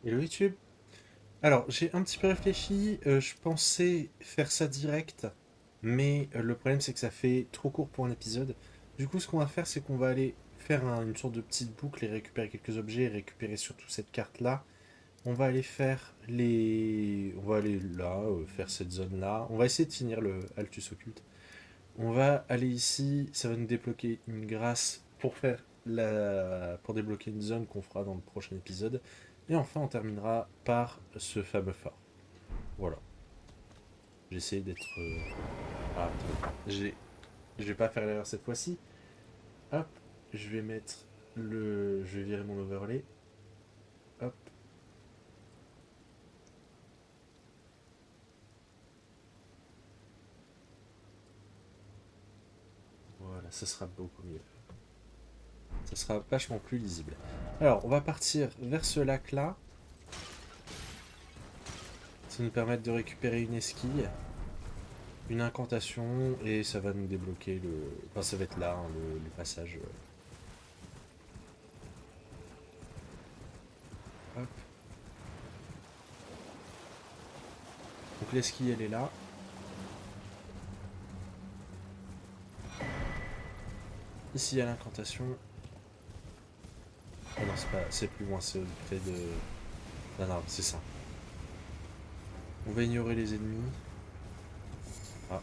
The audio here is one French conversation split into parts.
Hello YouTube. Alors, j'ai un petit peu réfléchi, je pensais faire ça direct, mais le problème c'est que ça fait trop court pour un épisode. Du coup, ce qu'on va faire, c'est qu'on va aller faire une sorte de petite boucle et récupérer quelques objets et récupérer surtout cette carte-là. On va aller faire les... On va aller là, faire cette zone-là. On va essayer de finir le Altus Occulte. On va aller ici, ça va nous débloquer une grâce pour faire pour débloquer une zone qu'on fera dans le prochain épisode. Et enfin, on terminera par ce fameux phare. Voilà. J'essaie d'être. Ah, attendez. Je vais pas faire l'erreur cette fois-ci. Hop. Je vais mettre le. Je vais virer mon overlay. Hop. Voilà, ça sera beaucoup mieux. Ça sera vachement plus lisible. Alors, on va partir vers ce lac-là. Ça va nous permettre de récupérer une esquille, une incantation, et ça va nous débloquer le. Enfin, ça va être là, hein, le passage. Hop. Donc l'esquille, elle est là. Ici, il y a l'incantation. Ah non, c'est plus loin, c'est près de. Non, non, c'est ça. On va ignorer les ennemis. Ah,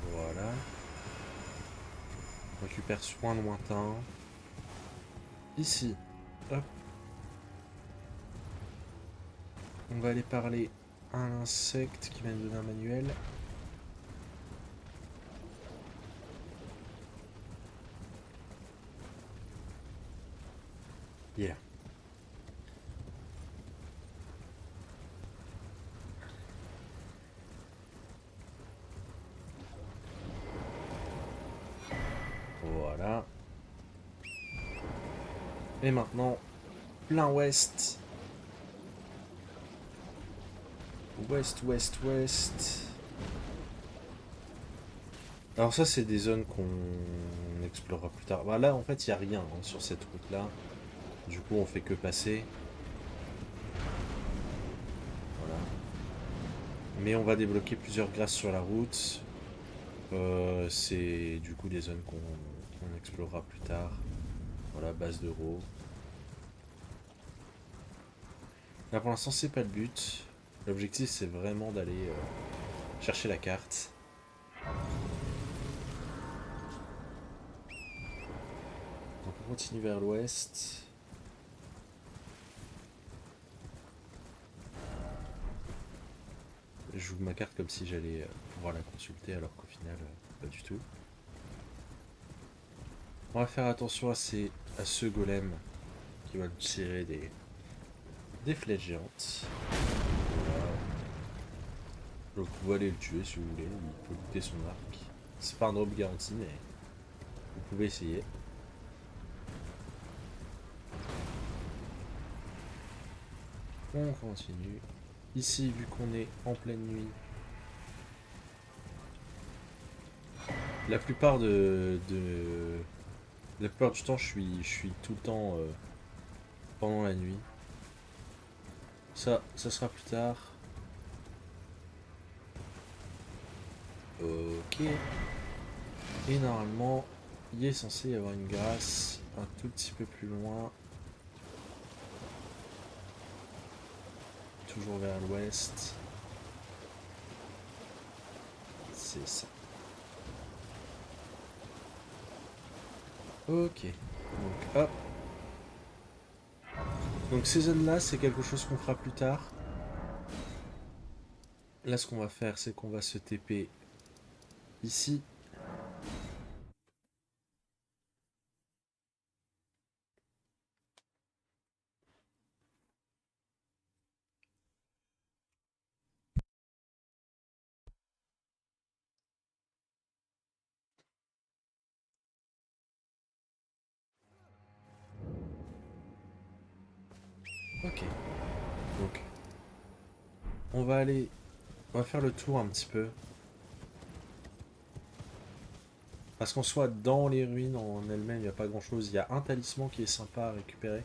voilà. On récupère soin lointain. Ici, hop, on va aller parler à un insecte qui va nous donner un manuel. Yeah. Voilà. Et maintenant, plein ouest. Ouest, ouest, ouest. Alors ça, c'est des zones qu'on explorera plus tard. Bah, là, en fait, il n'y a rien hein, sur cette route-là. Du coup, on fait que passer. Voilà. Mais on va débloquer plusieurs grâces sur la route. C'est du coup des zones qu'on explorera plus tard. Voilà, base d'euros. Là pour l'instant c'est pas le but. L'objectif c'est vraiment d'aller chercher la carte. Donc on continue vers l'ouest. J'ouvre ma carte comme si j'allais pouvoir la consulter alors qu'au final pas du tout. On va faire attention à ce golem qui va nous tirer des flèches géantes. Voilà. Donc vous pouvez aller le tuer si vous voulez, il peut goûter son arc. C'est pas un drop garanti mais vous pouvez essayer. On continue. Ici, vu qu'on est en pleine nuit, la plupart la plupart du temps, je suis tout le temps pendant la nuit. Ça sera plus tard. Ok. Et normalement, il est censé y avoir une grâce un tout petit peu plus loin. Toujours vers l'ouest. C'est ça. Ok. Donc hop. Donc ces zones-là, c'est quelque chose qu'on fera plus tard. Là, ce qu'on va faire, c'est qu'on va se TP ici. Ok. Donc, on va aller... On va faire le tour un petit peu. Parce qu'en soit, dans les ruines en elles-mêmes, il n'y a pas grand-chose. Il y a un talisman qui est sympa à récupérer.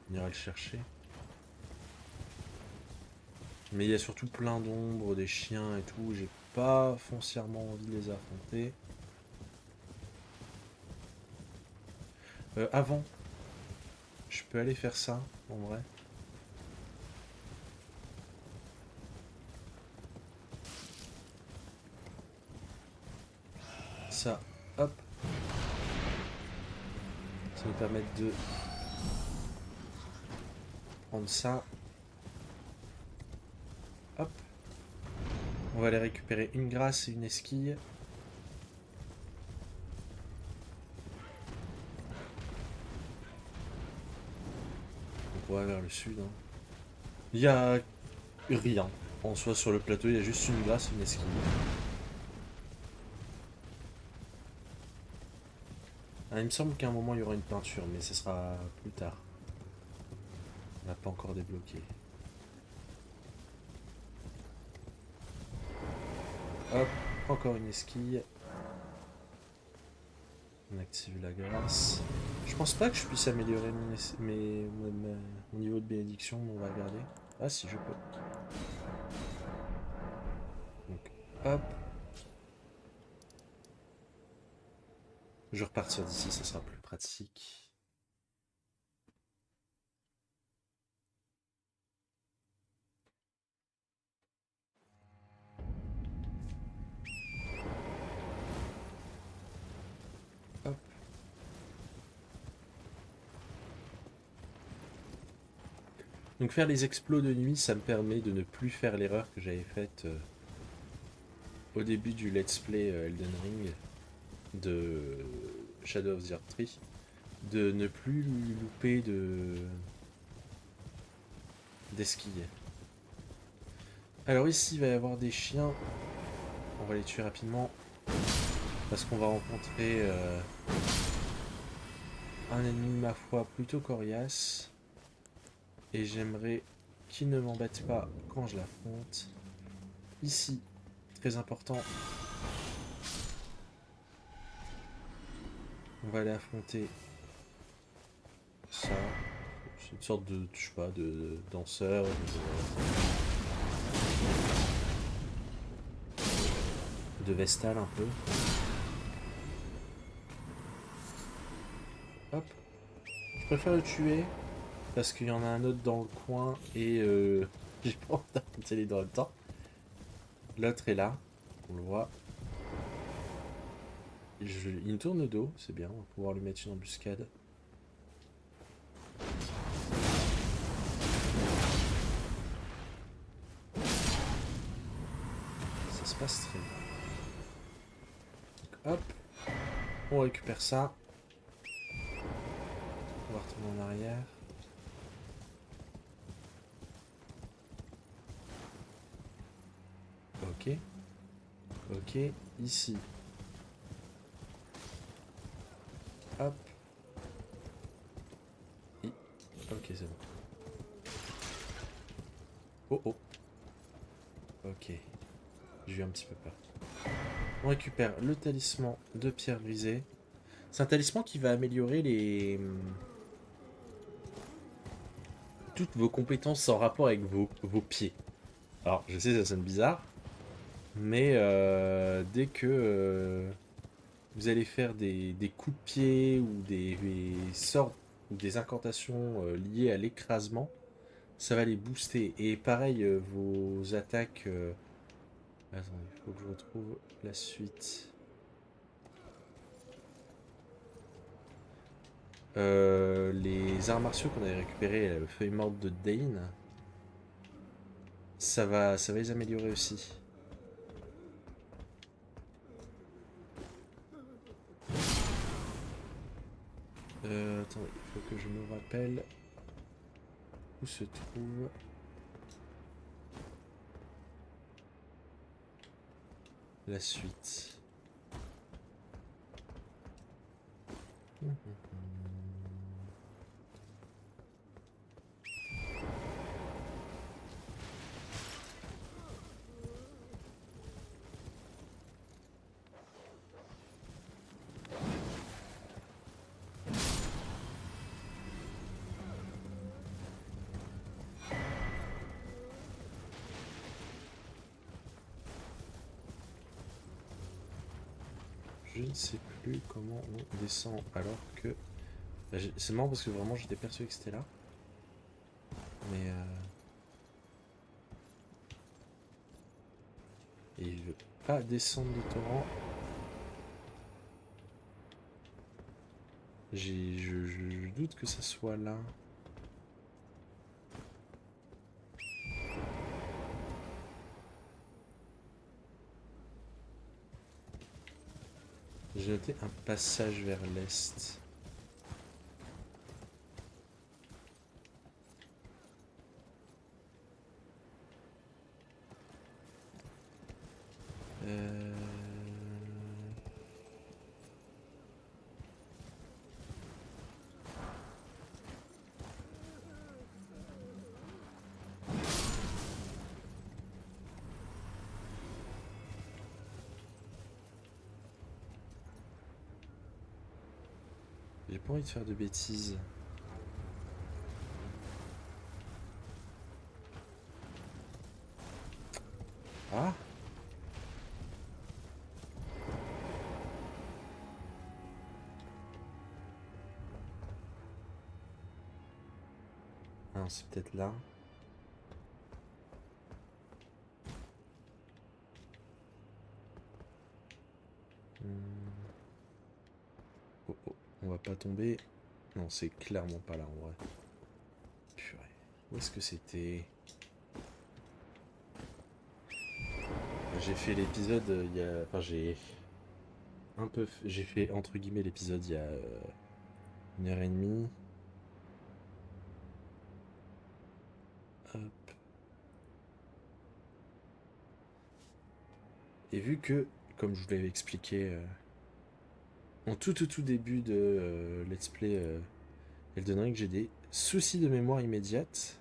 On ira le chercher. Mais il y a surtout plein d'ombres, des chiens et tout. J'ai pas foncièrement envie de les affronter. Avant, je peux aller faire ça, en vrai. Ça, hop. Ça nous permet de prendre ça. Hop. On va aller récupérer une grâce et une esquille. On va vers le sud. Hein. Il y a rien. En soi, sur le plateau, il y a juste une grâce et une esquille. Ah, il me semble qu'à un moment, il y aura une peinture, mais ce sera plus tard. On n'a pas encore débloqué. Hop, encore une esquille. On active la grâce. Je pense pas que je puisse améliorer mon niveau de bénédiction, mais on va regarder. Ah si, je peux. Donc, hop. Je vais repartir d'ici, ça sera plus pratique. Hop. Donc faire les explos de nuit, ça me permet de ne plus faire l'erreur que j'avais faite au début du let's play Elden Ring de Shadow of the Erdtree, de ne plus louper d'esquille. Alors ici, il va y avoir des chiens. On va les tuer rapidement. Parce qu'on va rencontrer un ennemi, ma foi, plutôt coriace. Et j'aimerais qu'il ne m'embête pas quand je l'affronte. Ici, très important. On va aller affronter ça. C'est une sorte de, je sais pas, de danseur. De Vestal un peu. Hop. Je préfère le tuer. Parce qu'il y en a un autre dans le coin. Et j'ai pas envie d'affronter les deux en même temps. L'autre est là. On le voit. Il me tourne le dos. C'est bien. On va pouvoir lui mettre une embuscade. Ça se passe très bien. Donc, hop. On récupère ça. On va retourner en arrière. Ok. Ok. Ici. Hop. Ok, c'est bon. Oh oh. Ok. J'ai eu un petit peu peur. On récupère le talisman de pierre brisée. C'est un talisman qui va améliorer toutes vos compétences en rapport avec vos pieds. Alors, je sais, ça sonne bizarre. Mais dès que vous allez faire des coups de pied ou des sorts ou des incantations liées à l'écrasement, ça va les booster. Et pareil, vos attaques... Attendez, il faut que je retrouve la suite. Les arts martiaux qu'on avait récupérés, le feuille morte de Dane, ça va les améliorer aussi. Attendez, il faut que je me rappelle où se trouve la suite. ne sais plus comment on descend alors que... Bah, c'est marrant parce que vraiment j'étais persuadé que c'était là. Mais... Et il veut pas descendre de torrent. Je doute que ça soit là. J'ai noté un passage vers l'est. Euh... J'ai pas envie de faire de bêtises. Ah! Non, c'est peut-être là. Oh, oh, on va pas tomber. Non, c'est clairement pas là en vrai. Purée. Où est-ce que c'était? J'ai fait l'épisode il y a... Enfin, j'ai un peu... J'ai fait entre guillemets l'épisode il y a 1 heure et demie. Hop. Et vu que, comme je vous l'avais expliqué en tout début de Let's Play Elden Ring, j'ai des soucis de mémoire immédiate.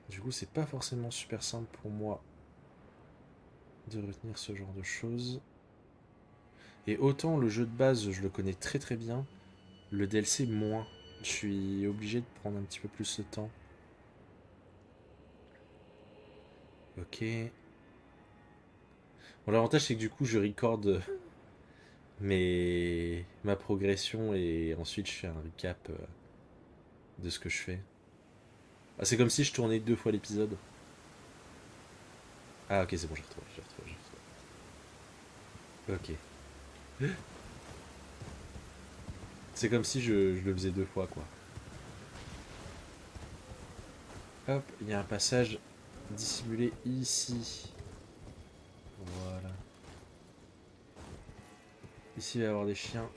Du coup, c'est pas forcément super simple pour moi de retenir ce genre de choses. Et autant le jeu de base, je le connais très très bien, le DLC moins. Je suis obligé de prendre un petit peu plus de temps. Ok. Bon, l'avantage c'est que du coup je record ma progression et ensuite je fais un recap de ce que je fais. Ah, c'est comme si je tournais 2 fois l'épisode. Ah ok, c'est bon, j'ai retrouvé, j'ai retrouvé, j'ai retrouvé. Ok. C'est comme si je le faisais 2 fois quoi. Hop, il y a un passage dissimulé ici. Voilà. Ici il va y avoir des chiens.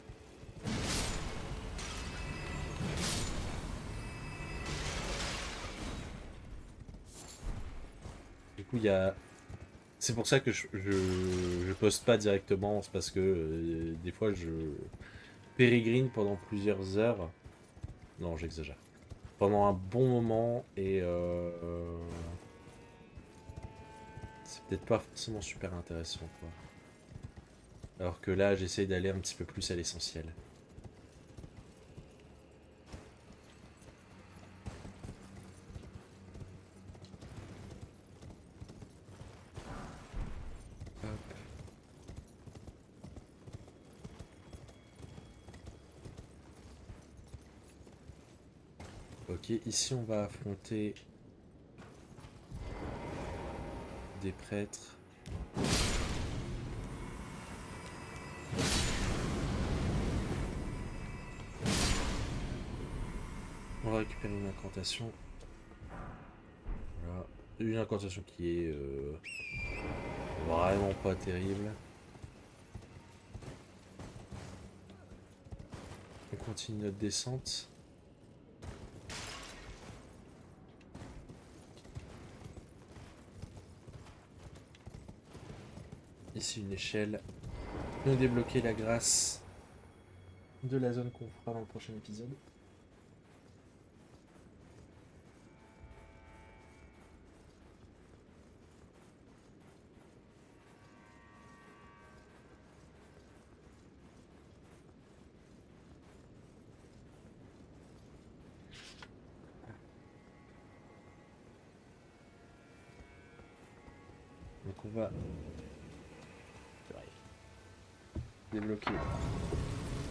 Du coup il y a... C'est pour ça que je poste pas directement, c'est parce que des fois je pérégrine pendant plusieurs heures. Non, j'exagère. Pendant un bon moment et c'est peut-être pas forcément super intéressant quoi. Alors que là j'essaye d'aller un petit peu plus à l'essentiel. Hop. Ok, ici on va affronter des prêtres. On va récupérer une incantation. Voilà. Une incantation qui est vraiment pas terrible. On continue notre descente. Ici une échelle. Nous débloquer la grâce de la zone qu'on fera dans le prochain épisode. on va débloquer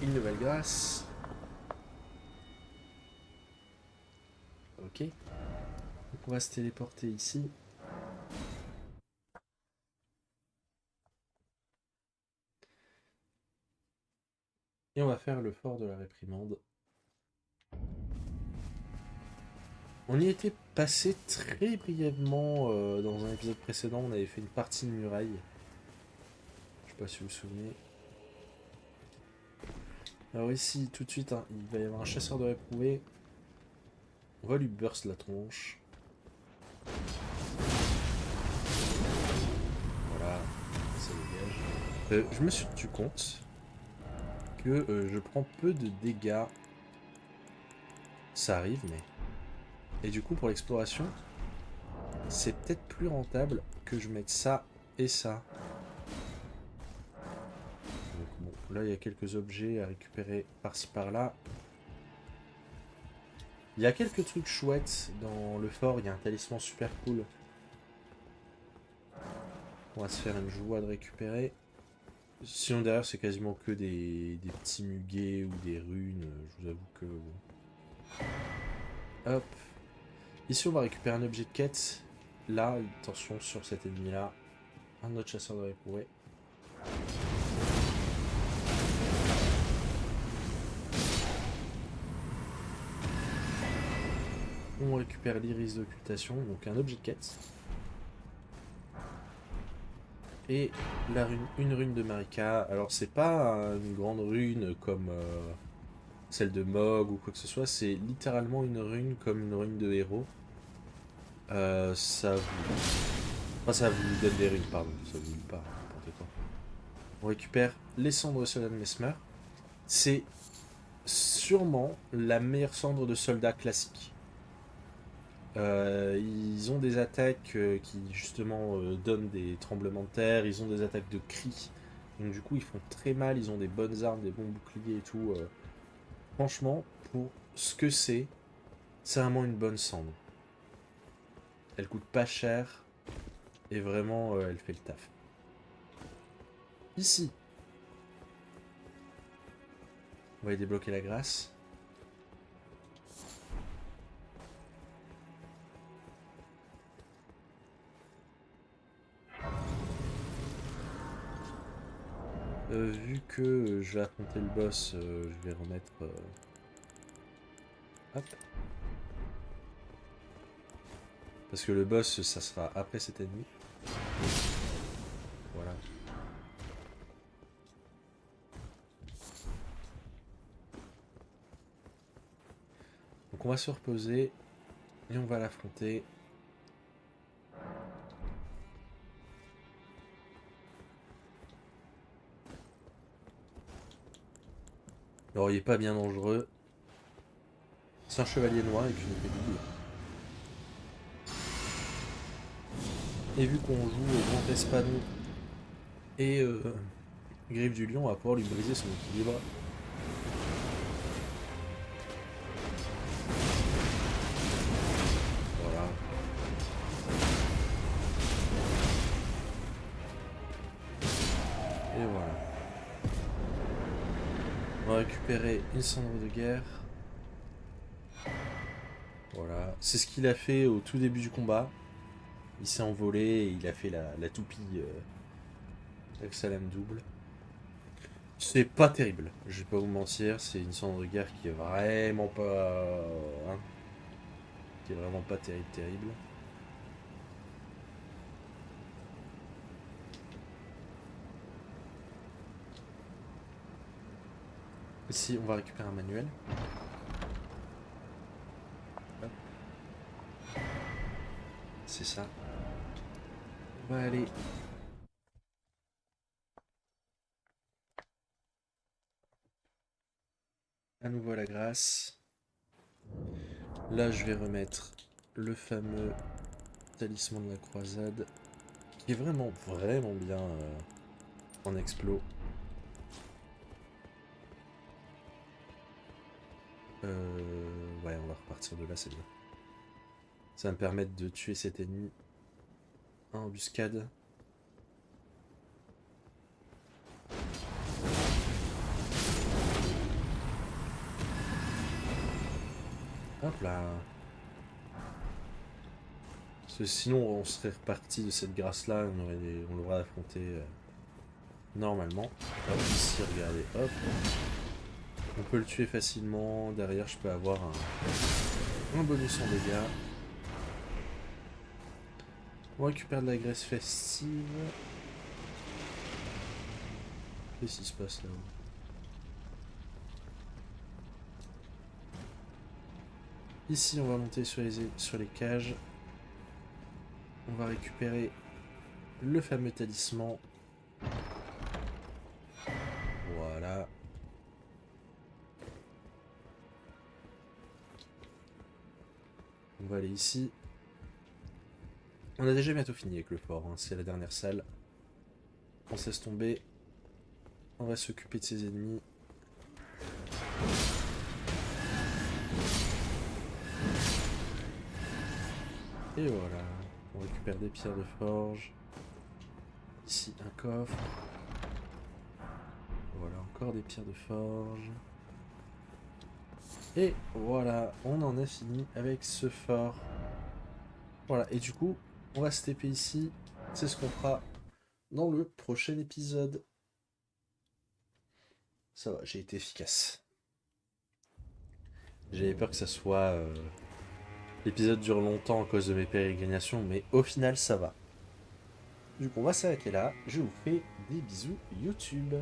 une nouvelle grâce. Ok. Donc on va se téléporter ici. Et on va faire le fort de la réprimande. On y était passé très brièvement dans un épisode précédent. On avait fait une partie de muraille. Je sais pas si vous vous souvenez. Alors ici, tout de suite, hein, il va y avoir un chasseur de réprouvés. On va lui burst la tronche. Voilà, ça dégage. Je me suis rendu compte que je prends peu de dégâts. Ça arrive, mais... Et du coup, pour l'exploration, c'est peut-être plus rentable que je mette ça et ça. Donc bon, là, il y a quelques objets à récupérer par-ci par-là. Il y a quelques trucs chouettes dans le fort. Il y a un talisman super cool. On va se faire une joie de récupérer. Sinon, derrière, c'est quasiment que des petits muguets ou des runes. Je vous avoue que... Hop. Ici, on va récupérer un objet de quête. Là, attention sur cet ennemi-là. Un autre chasseur de réprouvés. On récupère l'iris d'occultation, donc un objet de quête. Et la rune, une rune de Marika. Alors, c'est pas une grande rune comme celle de Mog ou quoi que ce soit. C'est littéralement une rune comme une rune de héros. Ça vous... Enfin, ça vous donne des runes, pardon. Ça vous dit pas, n'importe quoi. On récupère les cendres de soldat de Mesmer. C'est sûrement la meilleure cendre de soldat classique. Ils ont des attaques qui justement donnent des tremblements de terre, ils ont des attaques de cris, donc du coup ils font très mal, ils ont des bonnes armes, des bons boucliers et tout. Franchement, pour ce que c'est vraiment une bonne cendre. Elle coûte pas cher et vraiment elle fait le taf. Ici, on va y débloquer la grâce. Vu que je vais affronter le boss, je vais remettre... Hop. Parce que le boss, ça sera après cet ennemi. Voilà. Donc on va se reposer et on va l'affronter. Alors il est pas bien dangereux. C'est un chevalier noir avec une épée double. Et vu qu'on joue au Grand Espadon et Griffe du Lion, on va pouvoir lui briser son équilibre. Voilà. Et voilà. On va récupérer une cendre de guerre. Voilà. C'est ce qu'il a fait au tout début du combat. Il s'est envolé et il a fait la toupie avec sa lame double. C'est pas terrible, je vais pas vous mentir, c'est une cendre de guerre qui est vraiment pas... hein, qui est vraiment pas terrible. Ici, on va récupérer un manuel. Hop. C'est ça. On va aller... à nouveau à la grâce. Là, je vais remettre le fameux talisman de la croisade, qui est vraiment bien en explo. Ouais, on va repartir de là, c'est bien. Ça va me permettre de tuer cet ennemi en embuscade. Hop là. Parce que sinon, on serait reparti de cette grâce-là, on l'aurait affronté normalement. Hop, ici, regardez, hop. On peut le tuer facilement. Derrière, je peux avoir un bonus en dégâts. On récupère de la graisse festive. Qu'est-ce qui se passe là-haut? Ici, on va monter sur les cages. On va récupérer le fameux talisman. Voilà. On va aller ici. On a déjà bientôt fini avec le fort, hein. C'est la dernière salle. On se laisse tomber. On va s'occuper de ses ennemis. Et voilà. On récupère des pierres de forge. Ici, un coffre. Voilà, encore des pierres de forge. Et voilà, on en a fini avec ce fort. Voilà, et du coup, on va se TP ici. C'est ce qu'on fera dans le prochain épisode. Ça va, j'ai été efficace. J'avais peur que ça soit... l'épisode dure longtemps à cause de mes pérégrinations, mais au final, ça va. Du coup, on va s'arrêter là. Je vous fais des bisous YouTube.